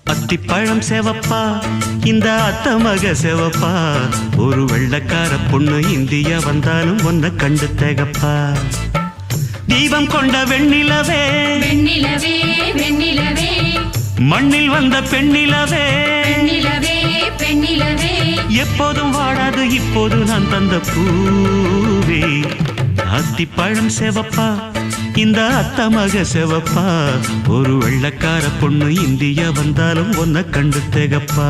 அத்திப்பழம் செவப்பா இந்த அத்த மக செவப்பா ஒரு வெள்ளக்கார பொண்ணு இந்தியா வந்தாலும் ஒன்ன கண்டு தேகப்பா தீபம் கொண்ட வெண்ணிலவே வெண்ணிலவே வெண்ணிலவே மண்ணில் வந்த பெண்ணிலவே பெண்ணிலவே பெண்ணிலவே எப்போதும் வாடாது இப்போது நான் தந்த பூவே அத்திப்பழம் செவப்பா இந்த அத்த மக செவப்பா ஒரு வெள்ளக்கார பொண்ணு இந்தியா வந்தாலும் ஒன்ன கண்டு தேகப்பா